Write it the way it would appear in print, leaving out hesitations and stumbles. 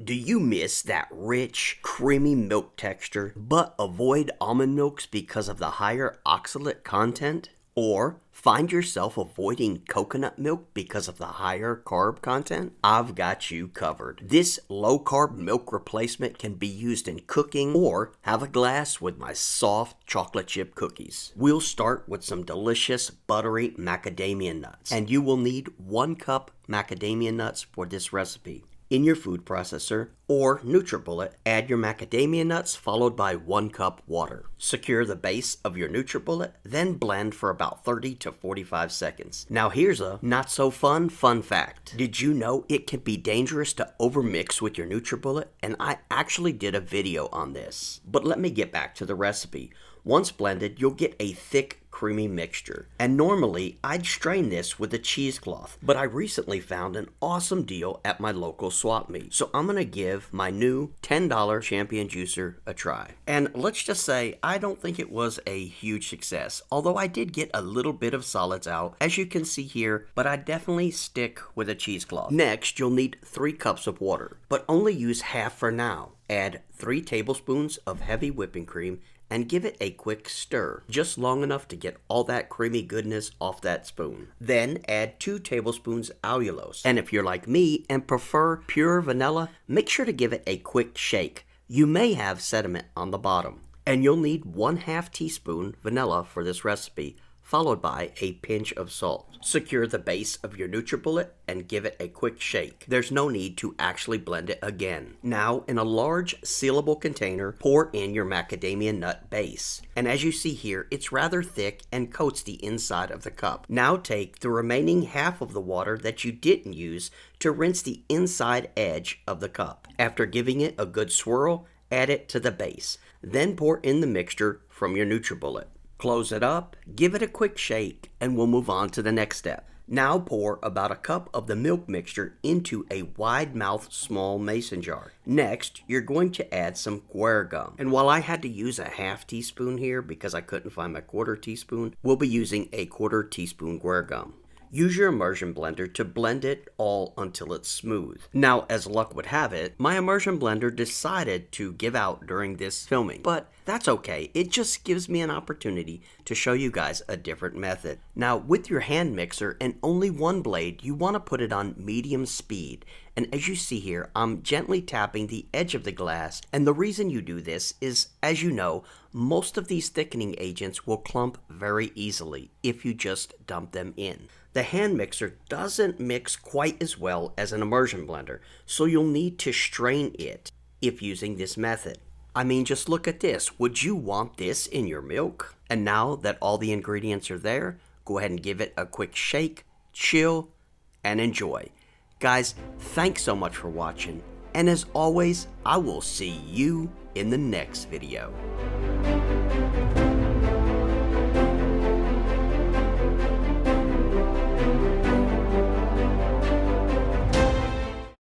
Do you miss that rich, creamy milk texture, but avoid almond milks because of the higher oxalate content? Or find yourself avoiding coconut milk because of the higher carb content? I've got you covered. This low-carb milk replacement can be used in cooking or have a glass with my soft chocolate chip cookies. We'll start with some delicious buttery macadamia nuts, and you will need 1 cup macadamia nuts for this recipe. In your food processor or NutriBullet, add your macadamia nuts followed by 1 cup water. Secure the base of your NutriBullet, then blend for about 30 to 45 seconds. Now here's a not so fun fact. Did you know it can be dangerous to overmix with your NutriBullet? And I actually did a video on this. But let me get back to the recipe. Once blended, you'll get a thick, creamy mixture. And normally, I'd strain this with a cheesecloth, but I recently found an awesome deal at my local swap meet. So I'm gonna give my new $10 Champion Juicer a try. And let's just say, I don't think it was a huge success, although I did get a little bit of solids out, as you can see here, but I definitely stick with a cheesecloth. Next, you'll need 3 cups of water, but only use half for now. Add 3 tablespoons of heavy whipping cream and give it a quick stir, just long enough to get all that creamy goodness off that spoon. Then add 2 tablespoons allulose. And if you're like me and prefer pure vanilla, make sure to give it a quick shake. You may have sediment on the bottom. And you'll need 1/2 teaspoon vanilla for this recipe, followed by a pinch of salt. Secure the base of your NutriBullet and give it a quick shake. There's no need to actually blend it again. Now, in a large sealable container, pour in your macadamia nut base. And as you see here, it's rather thick and coats the inside of the cup. Now take the remaining half of the water that you didn't use to rinse the inside edge of the cup. After giving it a good swirl, add it to the base. Then pour in the mixture from your NutriBullet. Close it up, give it a quick shake, and we'll move on to the next step. Now pour about 1 cup of the milk mixture into a wide-mouthed small mason jar. Next, you're going to add some guar gum. And while I had to use a 1/2 teaspoon here because I couldn't find my 1/4 teaspoon, we'll be using a 1/4 teaspoon guar gum. Use your immersion blender to blend it all until it's smooth. Now, as luck would have it, my immersion blender decided to give out during this filming, but that's okay. It just gives me an opportunity to show you guys a different method. Now, with your hand mixer and only 1 blade, you want to put it on medium speed. And as you see here, I'm gently tapping the edge of the glass. And the reason you do this is, as you know, most of these thickening agents will clump very easily if you just dump them in. The hand mixer doesn't mix quite as well as an immersion blender, so you'll need to strain it if using this method. I mean, just look at this. Would you want this in your milk? And now that all the ingredients are there, go ahead and give it a quick shake, chill, and enjoy. Guys, thanks so much for watching, and as always, I will see you in the next video.